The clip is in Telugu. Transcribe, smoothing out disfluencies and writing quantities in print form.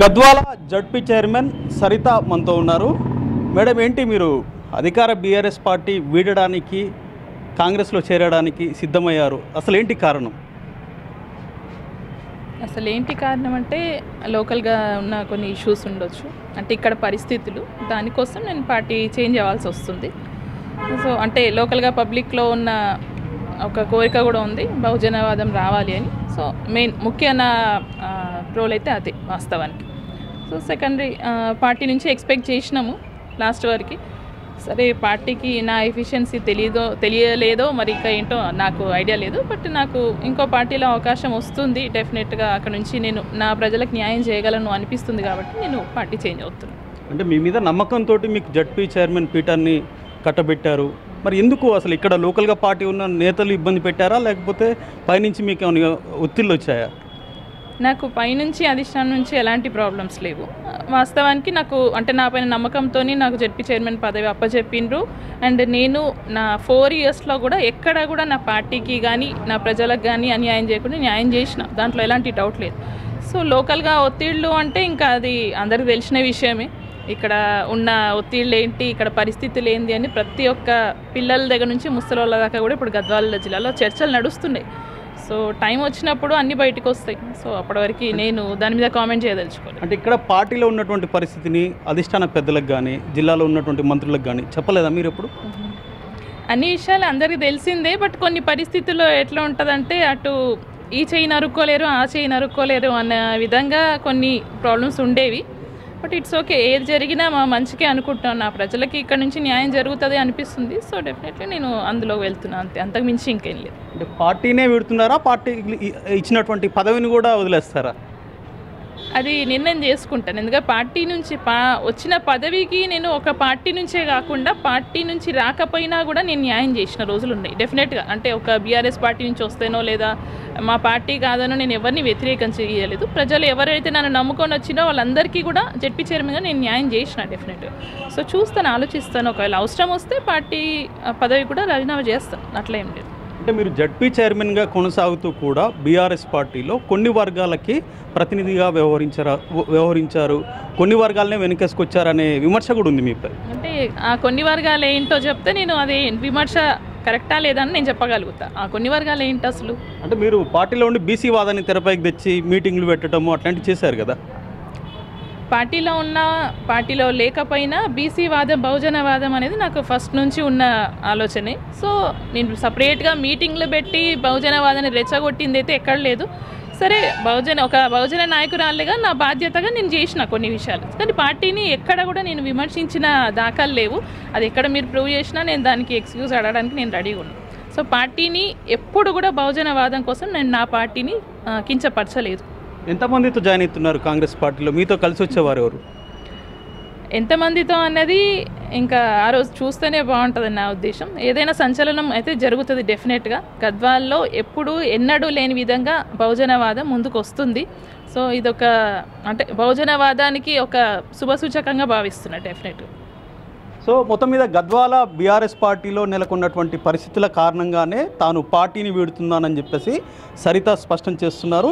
గద్వాల జడ్పీ చైర్మన్ సరిత మనతో ఉన్నారు. మేడం, ఏంటి మీరు అధికార బీఆర్ఎస్ పార్టీ వీడడానికి కాంగ్రెస్లో చేరడానికి సిద్ధమయ్యారు? అసలు ఏంటి కారణం? అసలు ఏంటి కారణం అంటే లోకల్గా ఉన్న కొన్ని ఇష్యూస్ ఉండొచ్చు, అంటే ఇక్కడ పరిస్థితులు, దానికోసం నేను పార్టీ చేంజ్ అవ్వాల్సి వస్తుంది. సో అంటే లోకల్గా పబ్లిక్లో ఉన్న ఒక కోరిక కూడా ఉంది, బహుజనవాదం రావాలి అని. సో మెయిన్ ముఖ్య నా రోల్ అయితే అదే వాస్తవానికి. సో సెకండరీ పార్టీ నుంచి ఎక్స్పెక్ట్ చేసినాము లాస్ట్ వరకు. సరే, పార్టీకి నా ఎఫిషియన్సీ తెలియలేదో మరి ఇంకా ఏంటో నాకు ఐడియా లేదు. బట్ నాకు ఇంకో పార్టీలో అవకాశం వస్తుంది, డెఫినెట్గా అక్కడ నుంచి నేను నా ప్రజలకు న్యాయం చేయగలను అనిపిస్తుంది కాబట్టి నేను పార్టీ చేంజ్ అవుతున్నాను. అంటే మీ మీద నమ్మకంతో మీకు జడ్పీ చైర్మన్ పీఠాన్ని కట్టబెట్టారు. మరి ఎందుకు అసలు ఇక్కడ లోకల్గా పార్టీ ఉన్న నేతలు ఇబ్బంది పెట్టారా, లేకపోతే పైనుంచి మీకు ఏమైనా ఒత్తిళ్ళు వచ్చాయా? నాకు పైనుంచి అధిష్టానం నుంచి ఎలాంటి ప్రాబ్లమ్స్ లేవు. వాస్తవానికి నాకు అంటే నా పైన నమ్మకంతో నాకు జడ్పీ చైర్మన్ పదవి అప్పచెప్పిండ్రు. అండ్ నేను నా 4 ఇయర్స్లో కూడా ఎక్కడ కూడా నా పార్టీకి కానీ నా ప్రజలకు కానీ అన్యాయం చేయకుండా న్యాయం చేసిన, దాంట్లో ఎలాంటి డౌట్ లేదు. సో లోకల్గా ఒత్తిళ్ళు అంటే ఇంకా అది అందరికీ తెలిసిన విషయమే. ఇక్కడ ఉన్న ఒత్తిళ్ళు ఏంటి, ఇక్కడ పరిస్థితులు ఏంటి అని ప్రతి ఒక్క పిల్లల దగ్గర నుంచి ముసలోళ్ళ దాకా కూడా ఇప్పుడు గద్వాల జిల్లాలో చర్చలు నడుస్తున్నాయి. సో టైం వచ్చినప్పుడు అన్నీ బయటకు వస్తాయి. సో అప్పటి వరకు నేను దాని మీద కామెంట్ చేయదలుచుకోవాలి. అంటే ఇక్కడ పార్టీలో ఉన్నటువంటి పరిస్థితిని అధిష్టాన పెద్దలకు కానీ జిల్లాలో ఉన్నటువంటి మంత్రులకు కానీ చెప్పలేదా మీరు ఎప్పుడు? అన్ని విషయాలు అందరికీ తెలిసిందే. బట్ కొన్ని పరిస్థితుల్లో ఎట్లా ఉంటుందంటే అటు ఈ చేయి నరుక్కోలేరు, ఆ చేయి నరుక్కోలేరు అన్న విధంగా కొన్ని ప్రాబ్లమ్స్ ఉండేవి. బట్ ఇట్స్ ఓకే, ఏది జరిగినా మా మంచికే అనుకుంటున్నాను. నా ప్రజలకి ఇక్కడ నుంచి న్యాయం జరుగుతుంది అనిపిస్తుంది. సో డెఫినెట్లీ నేను అందులో వెళ్తున్నాను, అంతే, అంతకు మించి ఇంకేం లేదు. అంటే పార్టీనే విడుతున్నారా, పార్టీ ఇచ్చినటువంటి పదవిని కూడా వదిలేస్తారా? అది నిర్ణయం చేసుకుంటాను. ఎందుకంటే పార్టీ నుంచి వచ్చిన పదవికి నేను ఒక పార్టీ నుంచే కాకుండా పార్టీ నుంచి రాకపోయినా కూడా నేను న్యాయం చేసిన రోజులు ఉన్నాయి డెఫినెట్గా. అంటే ఒక బీఆర్ఎస్ పార్టీ నుంచి వస్తేనో లేదా మా పార్టీ కాదనో నేను ఎవరిని వ్యతిరేకం చేయలేదు. ప్రజలు ఎవరైతే నన్ను నమ్ముకొని వచ్చినో వాళ్ళందరికీ కూడా జడ్పీ చైర్మన్గా నేను న్యాయం చేసిన డెఫినెట్గా. సో చూస్తాను, ఆలోచిస్తాను. ఒకవేళ అవసరం వస్తే పార్టీ పదవి కూడా రాజీనామా చేస్తాను, అట్లా ఏం లేదు. అంటే మీరు జడ్పీ చైర్మన్గా కొనసాగుతూ కూడా బీఆర్ఎస్ పార్టీలో కొన్ని వర్గాలకి ప్రతినిధిగా వ్యవహరించారు, కొన్ని వర్గాలనే వెనకేసుకొచ్చారనే విమర్శ కూడా ఉంది మీపై. అంటే ఆ కొన్ని వర్గాలు ఏంటో చెప్తే నేను అది విమర్శ కరెక్టా లేదని నేను చెప్పగలుగుతా. ఆ కొన్ని వర్గాలు ఏంటి అసలు? అంటే మీరు పార్టీలో ఉండి బీసీ వాదాన్ని తెరపైకి తెచ్చి మీటింగ్లు పెట్టడము అట్లాంటివి చేశారు కదా. పార్టీలో ఉన్న పార్టీలో లేకపోయినా బీసీ వాదం, బహుజనవాదం అనేది నాకు ఫస్ట్ నుంచి ఉన్న ఆలోచనే. సో నేను సపరేట్గా మీటింగ్లు పెట్టి బహుజనవాదాన్ని రెచ్చగొట్టింది అయితే ఎక్కడ లేదు. సరే, ఒక బహుజన నాయకురాలిగా నా బాధ్యతగా నేను చేసిన కొన్ని విషయాలు, కానీ పార్టీని ఎక్కడ కూడా నేను విమర్శించిన దాఖలు లేవు. అది ఎక్కడ మీరు ప్రూవ్ చేసినా నేను దానికి ఎక్స్క్యూజ్ అడగడానికి నేను రెడీగా ఉన్నాను. సో పార్టీని ఎప్పుడు కూడా బహుజనవాదం కోసం నేను నా పార్టీని కించపరచలేదు. ఎంతమందితో జాయిన్ అవుతున్నారు కాంగ్రెస్ పార్టీలో? మీతో కలిసి వచ్చేవారు ఎవరు? ఎంతమందితో అన్నది ఇంకా ఆ రోజు చూస్తేనే బాగుంటుంది నా ఉద్దేశం. ఏదైనా సంచలనం అయితే జరుగుతుంది డెఫినెట్గా. గద్వాల్లో ఎప్పుడు ఎన్నడూ లేని విధంగా బహుజనవాదం ముందుకు వస్తుంది. సో ఇదొక అంటే బహుజనవాదానికి ఒక శుభసూచకంగా భావిస్తున్నా డెఫినెట్గా. సో మొత్తం మీద గద్వాల బీఆర్ఎస్ పార్టీలో నెలకొన్నటువంటి పరిస్థితుల కారణంగానే తాను పార్టీని వీడుతున్నానని చెప్పేసి సరిత స్పష్టం చేస్తున్నారు.